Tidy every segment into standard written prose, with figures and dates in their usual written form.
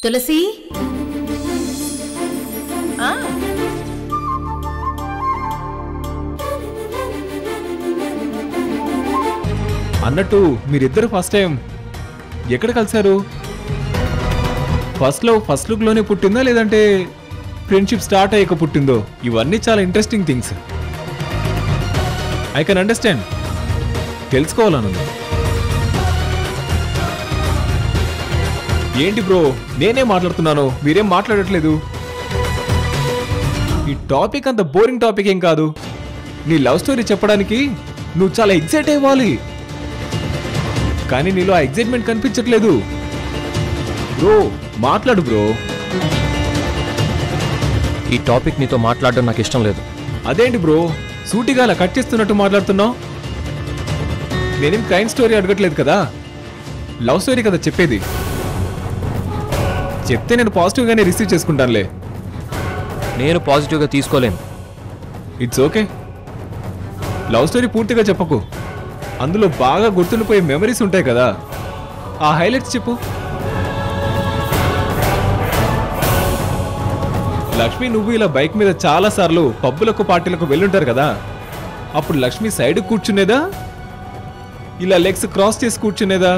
తులసి అన్నట్టు మీరిద్దరు first time ఎక్కడ కలిశారు? ఫస్ట్ లుక్ లోనే పుట్టిందా లేదంటే ఫ్రెండ్షిప్ స్టార్ట్ అయ్యాక పుట్టిందో? ఇవన్నీ చాలా interesting things. I can understand. తెలుసుకోవాలనుంది. ఏంటి బ్రో, నేనే మాట్లాడుతున్నాను, మీరేం మాట్లాడట్లేదు? ఈ టాపిక్ అంత బోరింగ్ టాపిక్ ఏం కాదు. నీ లవ్ స్టోరీ చెప్పడానికి నువ్వు చాలా ఎక్సైట్ అవ్వాలి, కానీ నీలో ఆ ఎక్సైట్మెంట్ కనిపించట్లేదు. బ్రో మాట్లాడు బ్రో. ఈ టాపిక్ నీతో మాట్లాడడం నాకు ఇష్టం లేదు. అదేంటి బ్రో సూటిగా అలా కట్ చేస్తున్నట్టు మాట్లాడుతున్నావు? నేనేం క్రైమ్ స్టోరీ అడగట్లేదు కదా, లవ్ స్టోరీ కదా చెప్పేది. చెప్తే నేను పాజిటివ్గానే రిసీవ్ చేసుకుంటానులే. నేను పాజిటివ్గా తీసుకోలేను. It's okay. లవ్ స్టోరీ పూర్తిగా చెప్పకు, అందులో బాగా గుర్తుండిపోయే మెమరీస్ ఉంటాయి కదా, ఆ హైలైట్స్ చెప్పు. లక్ష్మి నువ్వు ఇలా బైక్ మీద చాలా సార్లు పబ్బులకు పార్టీలకు వెళ్ళుంటారు కదా, అప్పుడు లక్ష్మి సైడ్ కూర్చునేదా, ఇలా లెగ్స్ క్రాస్ చేసి కూర్చునేదా?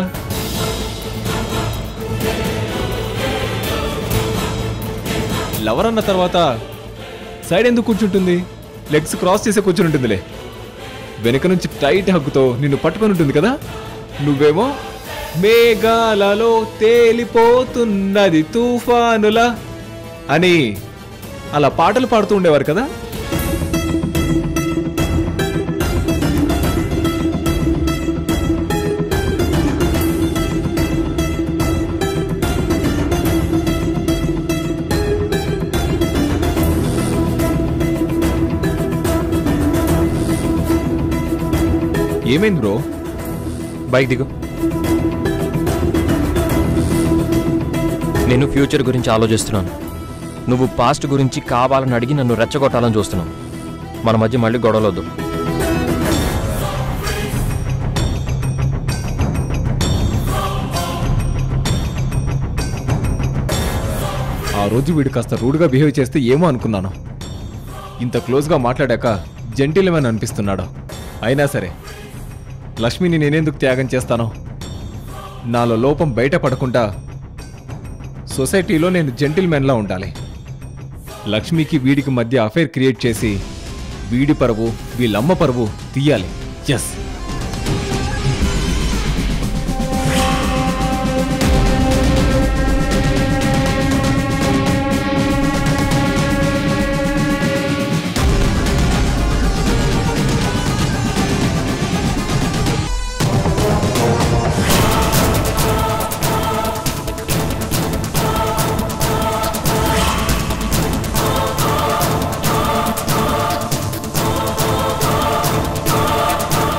లవర్ అన్న తర్వాత సైడ్ ఎందుకు కూర్చుంటుంది? లెగ్స్ క్రాస్ చేసే కూర్చుని ఉంటుందిలే. వెనుక నుంచి టైట్ హగ్గుతో నిన్ను పట్టుకొని ఉంటుంది కదా. నువ్వేమో మేఘాలలో తేలిపోతున్నది తుఫానులా అని అలా పాటలు పాడుతూ ఉండేవారు కదా. ఏమైంది బ్రో? బైక్ దిగు. నేను ఫ్యూచర్ గురించి ఆలోచిస్తున్నాను. నువ్వు పాస్ట్ గురించి కావాలని అడిగి నన్ను రెచ్చగొట్టాలని చూస్తున్నావు. మన మధ్య మళ్ళీ గొడవలొద్దు. ఆ రోజు వీడు కాస్త రూడ్గా బిహేవ్ చేస్తే ఏమో అనుకున్నాను. ఇంత క్లోజ్గా మాట్లాడాక జెంటిల్మెన్ అనిపిస్తున్నాడు. అయినా సరే లక్ష్మిని నేనెందుకు త్యాగం చేస్తాను? నాలో లోపం బయట పడకుండా సొసైటీలో నేను జెంటిల్మెన్లా ఉండాలి. లక్ష్మికి వీడికి మధ్య అఫైర్ క్రియేట్ చేసి వీడి పరువు వీళ్ళమ్మ పరువు తీయాలి. ఎస్.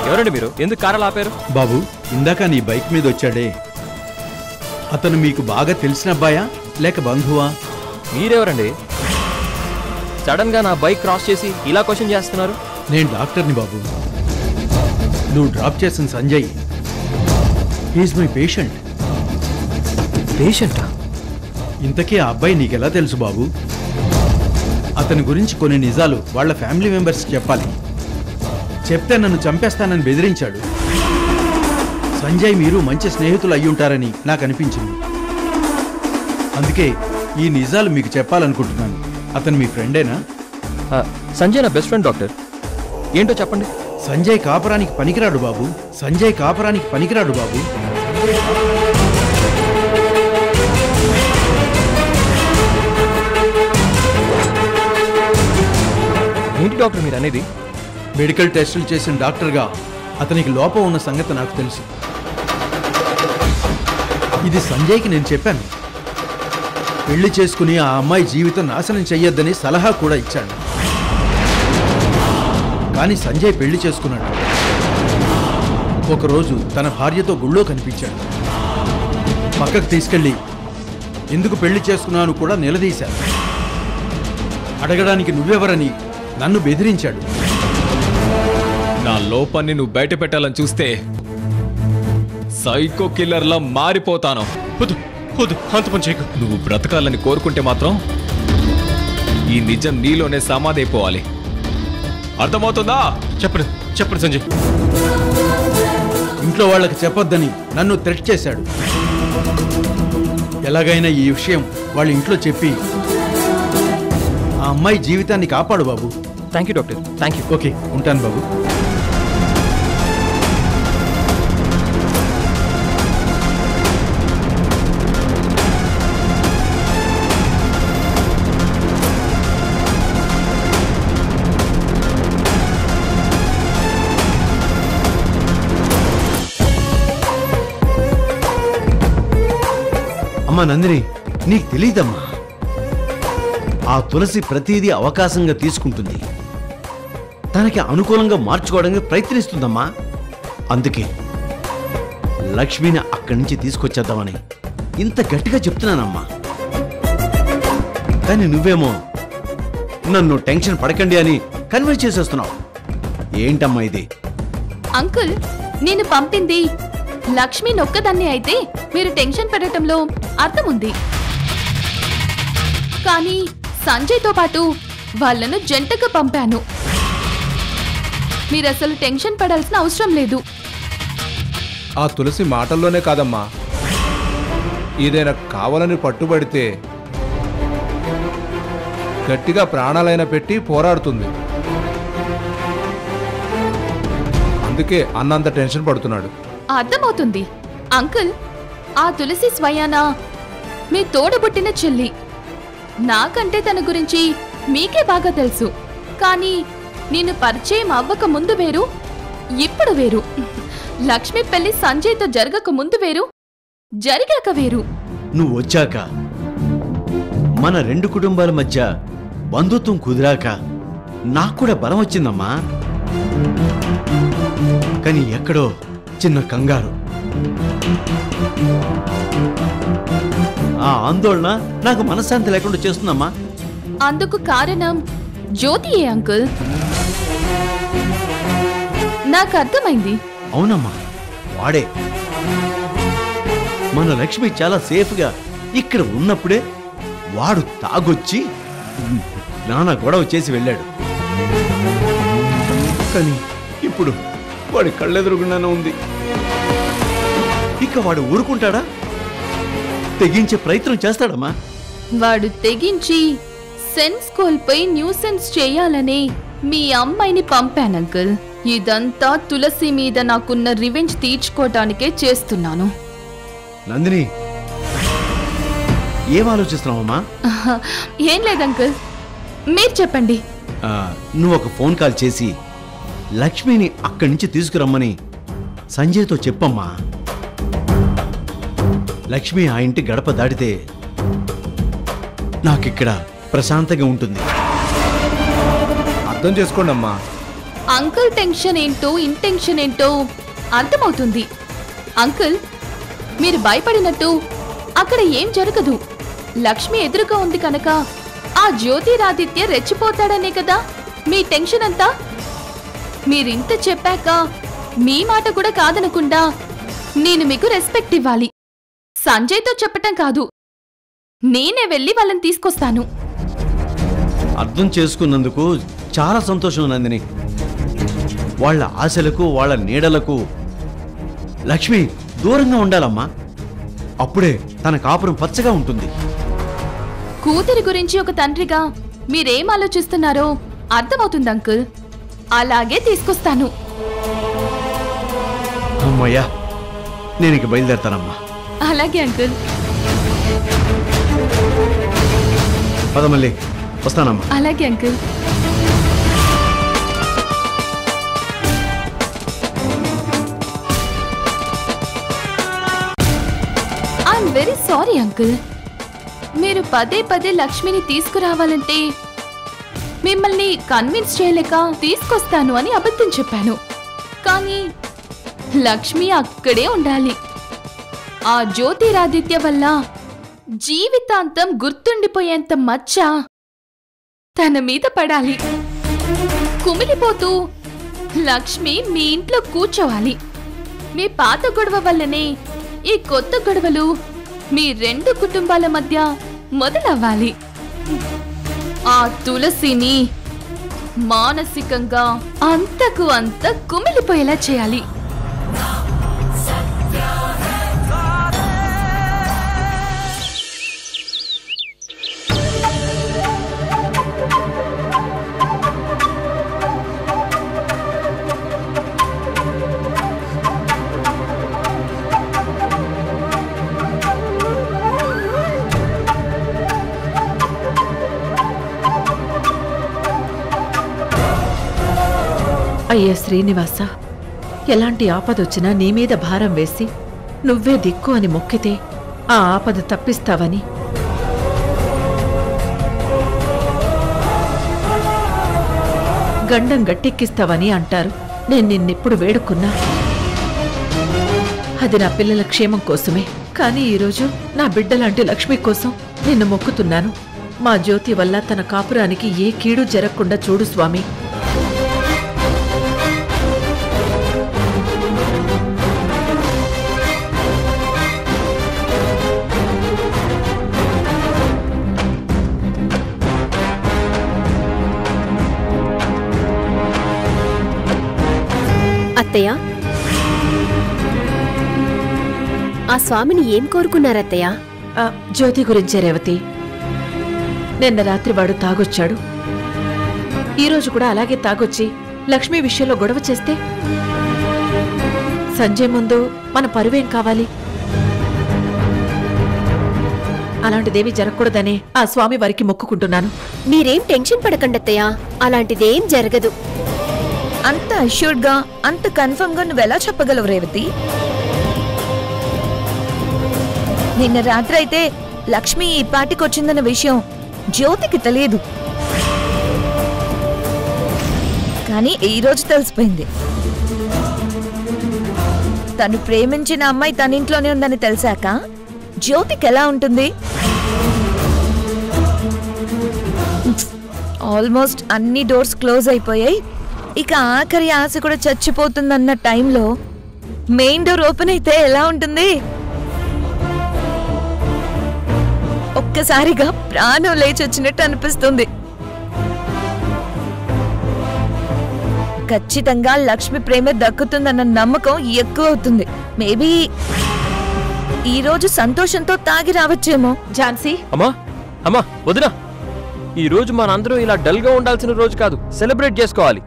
ఎవరండి మీరు? ఎందుకు కారాలు ఆపారు? బాబు, ఇందాక నీ బైక్ మీద వచ్చాడే అతను మీకు బాగా తెలిసిన అబ్బాయా లేక బంధువా? మీరెవరండి? సడన్ గా నా బైక్ క్రాస్ చేసి ఇలా క్వశ్చన్ చేస్తున్నారు. నేను డాక్టర్ని బాబు. నువ్వు డ్రాప్ చేసిన సంజయ్, హీఈస్ మై పేషెంట్. పేషెంటా? ఇంతకీ ఆ అబ్బాయి నీకెలా తెలుసు బాబు? అతని గురించి కొన్ని నిజాలు వాళ్ళ ఫ్యామిలీ మెంబర్స్ చెప్పాలి. చెప్తే నన్ను చంపేస్తానని బెదిరించాడు. సంజయ్ మీరు మంచి స్నేహితులు అయ్యుంటారని నాకు అనిపించింది. అందుకే ఈ నిజాలు మీకు చెప్పాలనుకుంటున్నాను. అతను మీ ఫ్రెండేనా? సంజయ్ నా బెస్ట్ ఫ్రెండ్ డాక్టర్. ఏంటో చెప్పండి. సంజయ్ కాపురానికి పనికిరాడు బాబు. సంజయ్ కాపురానికి పనికిరాడు బాబు. ఏంటి డాక్టర్ మీరు అనేది? మెడికల్ టెస్టులు చేసిన డాక్టర్గా అతనికి లోపం ఉన్న సంగతి నాకు తెలుసు. ఇది సంజయ్కి నేను చెప్పాను. పెళ్లి చేసుకుని ఆ అమ్మాయి జీవితం నాశనం చెయ్యొద్దని సలహా కూడా ఇచ్చాను. కానీ సంజయ్ పెళ్లి చేసుకున్నాడు. ఒకరోజు తన భార్యతో గుళ్ళో కనిపించాడు. పక్కకు తీసుకెళ్ళి ఎందుకు పెళ్లి చేసుకున్నాను కూడా నిలదీశాను. అడగడానికి నువ్వెవరని నన్ను బెదిరించాడు. నా లోపాన్ని నువ్వు బయట పెట్టాలని చూస్తే సైకో కిల్లర్లా మారిపోతాను. వద్దు, అంత పని చేయకు. నువ్వు బ్రతకాలని కోరుకుంటే మాత్రం ఈ నిజం నీలోనే సమాధి అయిపోవాలి. అర్థమవుతుందా? చెప్పండి చెప్పండి సంజయ్. ఇంట్లో వాళ్ళకి చెప్పొద్దని నన్ను థ్రెట్ చేశాడు. ఎలాగైనా ఈ విషయం వాళ్ళ ఇంట్లో చెప్పి ఆ అమ్మాయి జీవితాన్ని కాపాడు బాబు. Thank you doctor, thank you. Okay, ఉంటాను బాబు. అమ్మా నందిని, నీకు తెలీదమ్మా, ఆ తులసి ప్రతిదీ అవకాశంగా తీసుకుంటుంది. తనకి అనుకూలంగా మార్చుకోవడానికి ప్రయత్నిస్తుందమ్మా. అందుకే లక్ష్మిని అక్కడి నుంచి తీసుకొచ్చేద్దామని ఇంత గట్టిగా చెప్తున్నానమ్మా. కానీ నువ్వేమో నన్ను టెన్షన్ పడకండి అని కన్విన్స్ చేసేస్తున్నావు. ఏంటమ్మా ఇది? అంకుల్, నేను పంపింది లక్ష్మి నొక్కదాన్ని అయితే మీరు టెన్షన్ పడటంలో అర్థం ఉంది. కానీ సంజయ్తో పాటు వాళ్ళను జంటగా పంపాను. మీరు అసలు టెన్షన్ పడాల్సిన అవసరం లేదు. ఆ తులసి మాటల్లోనే కాదమ్మా, ఏదైనా కావాలని పట్టుబడితే గట్టిగా ప్రాణాలైనా పెట్టి పోరాడుతుంది. అందుకే అన్నంత టెన్షన్ పడుతున్నాడు. అర్థమవుతుంది అంకుల్. ఆ తులసి స్వయానా మీ తోడబుట్టిన చెల్లి. నాకంటే తన గురించి మీకే బాగా తెలుసు. కానీ నేను పరిచయం అవ్వక ముందు వేరు, ఇప్పుడు వేరు. లక్ష్మి పెళ్లి సంజయ్తో జరగక ముందు వేరు, జరిగాక వేరు. నువ్వు వచ్చాక మన రెండు కుటుంబాల మధ్య బంధుత్వం కుదిరాక నాకు కూడా బలం వచ్చిందమ్మా. కానీ ఎక్కడో చిన్న కంగారు, ఆ ఆందోళన నాకు మనశ్శాంతి లేకుండా చేస్తుందమ్మా. అందుకు కారణం జ్యోతియే అంకుల్. నాకు అర్థమైంది. అవునమ్మా, వాడే. మన లక్ష్మి చాలా సేఫ్గా ఇక్కడ ఉన్నప్పుడే వాడు తాగొచ్చి నానా గొడవ చేసి వెళ్ళాడు. కానీ ఇప్పుడు వాడి కళ్ళెదురుగుండానే ఉంది. ఇక వాడు ఊరుకుంటాడా? తెగించే ప్రయత్నం చేస్తాడమ్మా. వాడు తెగించి సెన్స్ కోల్పోయి న్యూసెన్స్ చేయాలని మీ అమ్మాయిని పంపాను అంకుల్. ఇదంతా తులసి మీద నాకున్న రివెంజ్ తీర్చుకోవటానికే చేస్తున్నాను. నందిని, ఏం ఆలోచిస్తున్నావమ్మా? ఏం లేదు అంకుల్, మీరు చెప్పండి. నువ్వు ఒక ఫోన్ కాల్ చేసి లక్ష్మిని అక్కడి నుంచి తీసుకురమ్మని సంజయ్తో చెప్పమ్మా. లక్ష్మి ఆ ఇంటి గడప దాటితే నాకిక్కడ ప్రశాంతంగా ఉంటుంది. అర్థం చేసుకోండి అమ్మా. అంకుల్ టెన్షన్ ఏంటో ఇంటెన్షన్ ఏంటో అర్థమవుతుంది. అంకుల్, మీరు భయపడినట్టు అక్కడ ఏం జరగదు. లక్ష్మి ఎదురుగా ఉంది కనుక ఆ జ్యోతిరాదిత్య రెచ్చిపోతాడనే కదా మీ టెన్షన్ అంతా. మీరింత చెప్పాక మీ మాట కూడా కాదనకుండా నేను మీకు రెస్పెక్ట్ ఇవ్వాలి. సంజయ్తో చెప్పటం కాదు, నేనే వెళ్ళి వాళ్ళని తీసుకొస్తాను. అర్థం చేసుకున్నందుకు చాలా సంతోషం నందిని. వాళ్ళ ఆశలకు వాళ్ళ నీడలకు లక్ష్మి దూరంగా ఉండాలమ్మా. అప్పుడే తన కాపురం పచ్చగా ఉంటుంది. కూతురి గురించి ఒక తండ్రిగా మీరేం ఆలోచిస్తున్నారో అర్థమవుతుంది అంకుల్. అలాగే తీసుకొస్తాను. అమ్మయ్యా, నేను ఇక బయలుదేరతానమ్మా. అలాగే అంకుల్. పదమల్లి, వస్తానమ్మా. అలాగే uncle. I'm very sorry uncle. మీరు పదే పదే లక్ష్మిని తీసుకురావాలంటే మిమ్మల్ని కన్విన్స్ చేయలేక తీసుకొస్తాను అని అబద్ధం చెప్పాను. కానీ లక్ష్మి అక్కడే ఉండాలి. ఆ జ్యోతిరాదిత్య వల్ల జీవితాంతం గుర్తుండిపోయేంత మచ్చ తన మీద పడాలి. కుమిలిపోతూ లక్ష్మి మీ ఇంట్లో కూర్చోవాలి. మీ పాత గొడవ వల్లనే ఈ కొత్త గొడవలు మీ 2 కుటుంబాల మధ్య మొదలవ్వాలి. ఆ తులసిని మానసికంగా అంతకు అంత కుమిలిపోయేలా చేయాలి. అయ్యా శ్రీనివాస, ఎలాంటి ఆపదొచ్చినా నీ మీద భారం వేసి నువ్వే దిక్కు అని మొక్కితే ఆ ఆపద తప్పిస్తావని, గండం గట్టెక్కిస్తావని అంటారు. నేను నిన్నెప్పుడు వేడుకున్నా అది నా పిల్లల క్షేమం కోసమే. కానీ ఈరోజు నా బిడ్డలాంటి లక్ష్మి కోసం నిన్ను మొక్కుతున్నాను. మా జ్యోతి వల్ల తన కాపురానికి ఏ కీడు జరగకుండా చూడు స్వామి. అత్తయ్య, ఆ స్వామిని ఏం కోరుకున్నారత్తయ్య? జ్యోతి గురించే రేవతి. నిన్న రాత్రి వాడు తాగొచ్చాడు. ఈరోజు కూడా అలాగే తాగొచ్చి లక్ష్మి విషయంలో గొడవ చేస్తే సంజయ్ ముందు మన పరువేం కావాలి? అలాంటిదేమీ జరగకూడదనే ఆ స్వామి వారికి మొక్కుకుంటున్నాను. మీరేం టెన్షన్ పడకండి అత్తయ్య, అలాంటిదేం జరగదు. అంత అష్యూర్డ్ గా, అంత కన్ఫర్మ్ గా నువ్వెలా చెప్పగలవు రేవతి? నిన్న రాత్రి అయితే లక్ష్మి ఈ పాటికి వచ్చిందన్న విషయం జ్యోతికి తెలియదు, కానీ ఈరోజు తెలిసిపోయింది. తను ప్రేమించిన అమ్మాయి తన ఇంట్లోనే ఉందని తెలిసాక జ్యోతికి ఎలా ఉంటుంది? ఆల్మోస్ట్ అన్ని డోర్స్ క్లోజ్ అయిపోయాయి. ఇక ఆఖరి ఆశ కూడా చచ్చిపోతుందన్న టైంలో మెయిన్ డోర్ ఓపెన్ అయితే ఎలా ఉంటుంది? ఒక్కసారిగా ప్రాణం లేచొచ్చినట్టు అనిపిస్తుంది. ఖచ్చితంగా లక్ష్మి ప్రేమ దక్కుతుందన్న నమ్మకం ఎక్కువ అవుతుంది. మేబీ ఈరోజు సంతోషంతో తాగి రావచ్చేమో. ఝాన్సీ, అమ్మా అమ్మా వదినా, ఈ రోజు మనందరం ఇలా డల్ గా ఉండాల్సిన రోజు కాదు, సెలబ్రేట్ చేసుకోవాలి.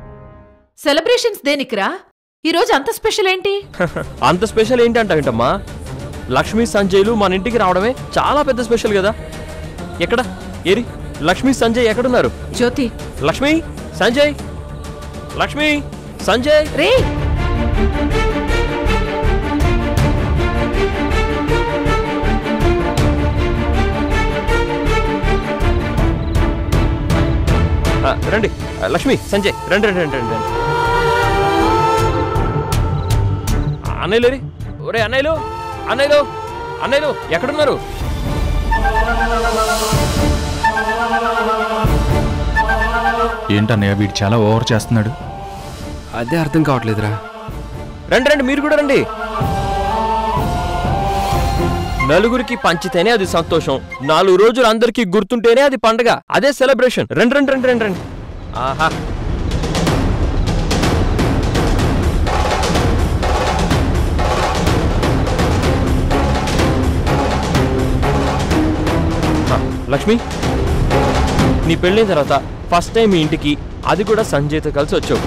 సెలబ్రేషన్స్ దేనికిరా? ఈరోజు అంత స్పెషల్ ఏంటి? అంత స్పెషల్ ఏంటి అంటావేంటమ్మా? లక్ష్మీ సంజయ్లు మన ఇంటికి రావడమే చాలా పెద్ద స్పెషల్ కదా. ఎక్కడ ఏరి లక్ష్మీ సంజయ్ ఎక్కడున్నారు? జ్యోతి, లక్ష్మీ సంజయ్, లక్ష్మీ సంజయ్ రే. రండి, లక్ష్మీ సంజయ్ రండి రండి రండి రండి. అన్నయ్యలు రీ. ఒరే అన్నయ్యలు, అన్నయ్యలు, అన్నయ్యలు ఎక్కడున్నారు? ఏంటన్నయ్య వీడు చాలా ఓవర్ చేస్తున్నాడు. అదే అర్థం కావట్లేదురా. రండి రండి, మీరు కూడా రండి. నలుగురికి పంచితేనే అది సంతోషం, 4 రోజులు అందరికీ గుర్తుంటేనే అది పండగ, అదే సెలబ్రేషన్. రండి రండి రండి రండి రండి. ఆహా, లక్ష్మి, నీ పెళ్ళైన తర్వాత ఫస్ట్ టైం మీ ఇంటికి, అది కూడా సంజయ్తో కలిసి వచ్చావు.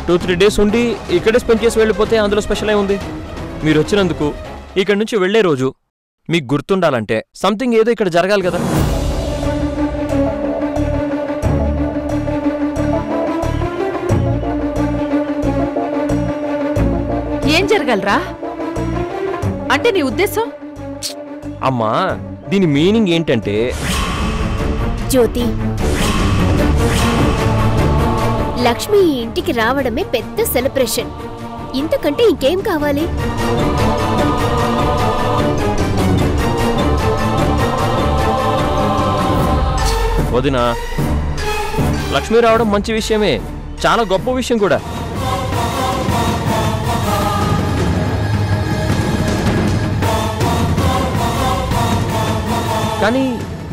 టూ 3 డేస్ ఉండి ఇక్కడే స్పెండ్ చేసి వెళ్ళిపోతే అందులో స్పెషల్ ఏముంది? మీరు వచ్చినందుకు ఇక్కడి నుంచి వెళ్లే రోజు మీకు గుర్తుండాలంటే సంథింగ్ ఏదో ఇక్కడ జరగాలి కదా. ఏం జరగాలరా అంటే నీ ఉద్దేశం? అమ్మా, దీని మీనింగ్ ఏంటంటే, జ్యోతి, లక్ష్మి ఈ ఇంటికి రావడమే పెద్ద సెలబ్రేషన్. ఇంతకంటే ఇంకేం కావాలి? వదినా లక్ష్మి రావడం మంచి విషయమే, చాలా గొప్ప విషయం కూడా. కానీ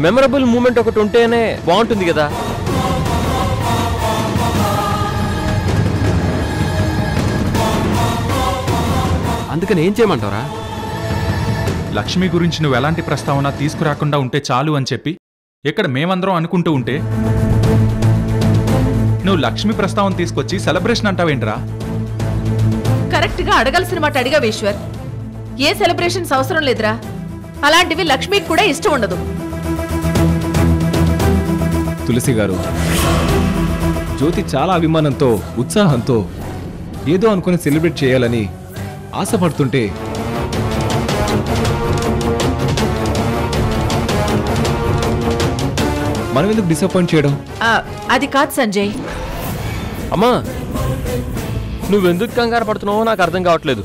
మెమరబుల్ మూమెంట్ ఒకటి ఉంటేనే బాగుంటుంది కదా. అందుకని ఏం చేయమంటారా? లక్ష్మి గురించి నువ్వు ఎలాంటి ప్రస్తావన తీసుకురాకుండా ఉంటే చాలు అని చెప్పి ఇక్కడ మేమందరం అనుకుంటూ ఉంటే నువ్వు లక్ష్మి ప్రస్తావన తీసుకొచ్చి సెలబ్రేషన్ అంటావేంట్రా? కరెక్ట్ గా అడగాల్సిన మాట అడిగావేశ్వర్. ఏ సెలబ్రేషన్స్ అవసరం లేదురా. అలాంటివి లక్ష్మికి కూడా ఇష్టం ఉండదు. తులసి గారు, జ్యోతి చాలా అభిమానంతో ఉత్సాహంతో ఏదో అనుకుని సెలబ్రేట్ చేయాలని ఆశపడుతుంటే మనం ఎందుకు డిసప్పాయింట్ చేయడం? అది కాదు సంజయ్. అమ్మా, నువ్వెందుకు కంగారు పడుతున్నావో నాకు అర్థం కావట్లేదు.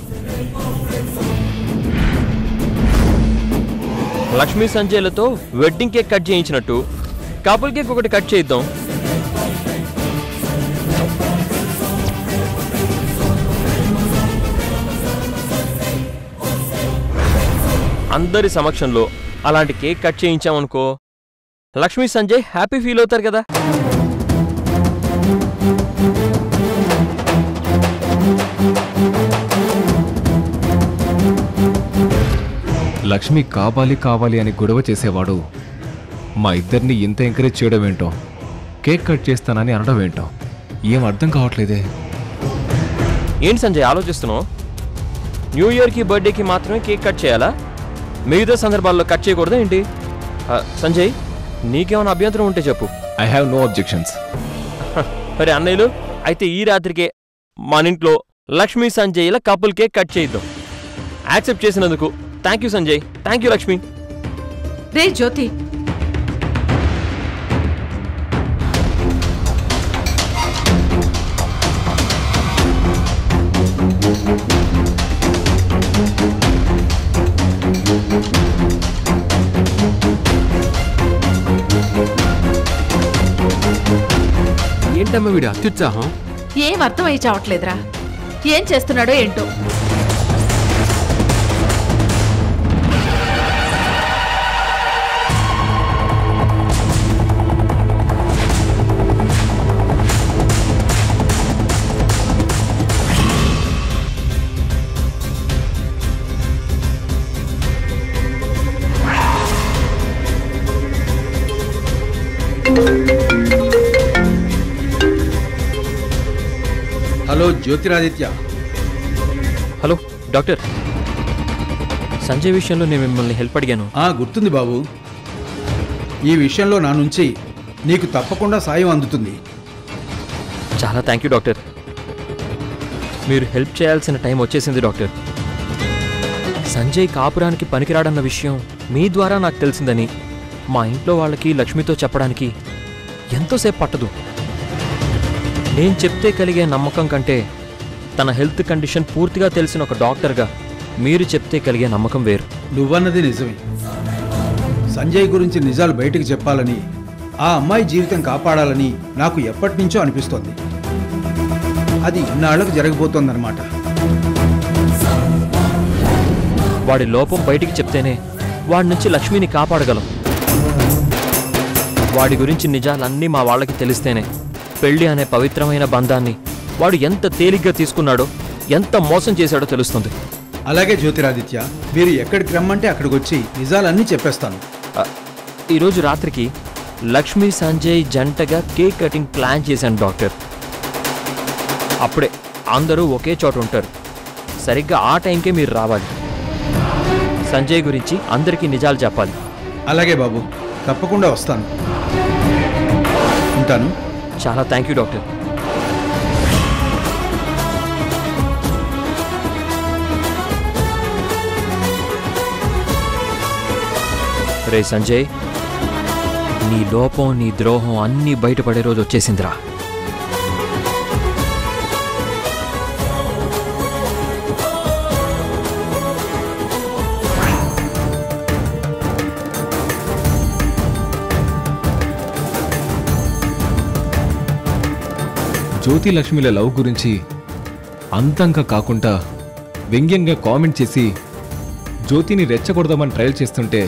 లక్ష్మీ సంజయ్లతో వెడ్డింగ్ కేక్ కట్ చేయించినట్టు కపుల్ కేక్ ఒకటి కట్ చేద్దాం. అందరి సమక్షంలో అలాంటి కేక్ కట్ చేయించామనుకో, లక్ష్మీ సంజయ్ హ్యాపీ ఫీల్ అవుతారు కదా. లక్ష్మి కావాలి కావాలి అని గొడవ చేసేవాడు మా ఇద్దరిని ఇంత ఎంకరేజ్ చేయడం ఏంటో, కేక్ కట్ చేస్తానని అనడం ఏంటో ఏం అర్థం కావట్లేదే. ఏంటి సంజయ్ ఆలోచిస్తున్నావు? న్యూ ఇయర్కి బర్త్డేకి మాత్రమే కేక్ కట్ చేయాలా? మిగతా సందర్భాల్లో కట్ చేయకూడదా ఏంటి? సంజయ్, నీకేమైనా అభ్యంతరం ఉంటే చెప్పు. I have no objections. సరే అన్నయ్యలు, అయితే ఈ రాత్రికే మన ఇంట్లో లక్ష్మీ సంజయ్ల కపుల్ కేక్ కట్ చేద్దాం. యాక్సెప్ట్ చేసినందుకు thank you Sanjay. Thank you Lakshmi. రే జ్యోతి, ఏంటమ్మా వీడు అత్యుత్సాహం? ఏం అర్థమై చావట్లేదురా. ఏం చేస్తున్నాడో ఏంటో. Hello Jyotiraditya. Hello doctor, Sanjay విషయంలో నేను మిమ్మల్ని హెల్ప్ అడిగాను. గుర్తుంది బాబు. ఈ విషయంలో నా నుంచి నీకు తప్పకుండా సాయం అందుతుంది. చాలా థ్యాంక్ యూ డాక్టర్. మీరు హెల్ప్ చేయాల్సిన టైం వచ్చేసింది డాక్టర్. సంజయ్ కాపురానికి పనికిరాడన్న విషయం మీ ద్వారా నాకు తెలిసిందని మా ఇంట్లో వాళ్ళకి లక్ష్మితో చెప్పడానికి ఎంతోసేపు పట్టదు. నేను చెప్తే కలిగే నమ్మకం కంటే తన హెల్త్ కండిషన్ పూర్తిగా తెలిసిన ఒక డాక్టర్గా మీరు చెప్తే కలిగే నమ్మకం వేరు. నువ్వన్నది నిజమే. సంజయ్ గురించి నిజాలు బయటికి చెప్పాలని, ఆ అమ్మాయి జీవితం కాపాడాలని నాకు ఎప్పటి నుంచో అనిపిస్తోంది. అది ఇన్నాళ్లకు జరగబోతోందన్నమాట. వాడి లోపం బయటికి చెప్తేనే వాడి నుంచి లక్ష్మిని కాపాడగలం. వాడి గురించి నిజాలన్నీ మా వాళ్ళకి తెలిస్తేనే పెళ్లి అనే పవిత్రమైన బంధాన్ని వాడు ఎంత తేలిగ్గా తీసుకున్నాడో, ఎంత మోసం చేశాడో తెలుస్తుంది. అలాగే జ్యోతిరాదిత్య, మీరు ఎక్కడికి రమ్మంటే అక్కడికి వచ్చి నిజాలన్నీ చెప్పేస్తాను. ఈరోజు రాత్రికి లక్ష్మీ సంజయ్ జంటగా కేక్ కటింగ్ ప్లాన్ చేశాను డాక్టర్. అప్పుడే అందరూ ఒకే చోట ఉంటారు. సరిగ్గా ఆ టైంకే మీరు రావాలి. సంజయ్ గురించి అందరికీ నిజాలు చెప్పాలి. అలాగే బాబు, తప్పకుండా వస్తాను. ఉంటాను. చాలా థ్యాంక్ యూ డాక్టర్. రే సంజయ్, నీ లోపం నీ ద్రోహం అన్నీ బయటపడే రోజు వచ్చేసిందిరా. జ్యోతి లక్ష్మిల లవ్ గురించి అంతంగా కాకుండా వ్యంగ్యంగా కామెంట్ చేసి జ్యోతిని రెచ్చగొడదామని ట్రయల్ చేస్తుంటే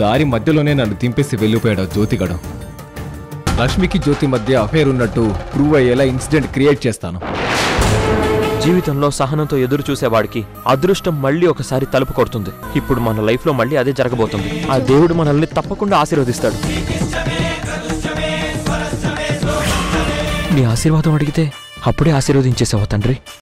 దారి మధ్యలోనే నన్ను దింపేసి వెళ్ళిపోయాడు ఆ జ్యోతిగడు. లక్ష్మికి జ్యోతి మధ్య అఫేర్ ఉన్నట్టు ప్రూవ్ అయ్యేలా ఇన్సిడెంట్ క్రియేట్ చేస్తాను. జీవితంలో సహనంతో ఎదురు చూసేవాడికి అదృష్టం మళ్ళీ ఒకసారి తలుపు కొడుతుంది. ఇప్పుడు మన లైఫ్లో మళ్ళీ అదే జరగబోతుంది. ఆ దేవుడు మనల్ని తప్పకుండా ఆశీర్వదిస్తాడు. నీ ఆశీర్వాదం అడిగితే అప్పుడే ఆశీర్వదించేసావా తండ్రి?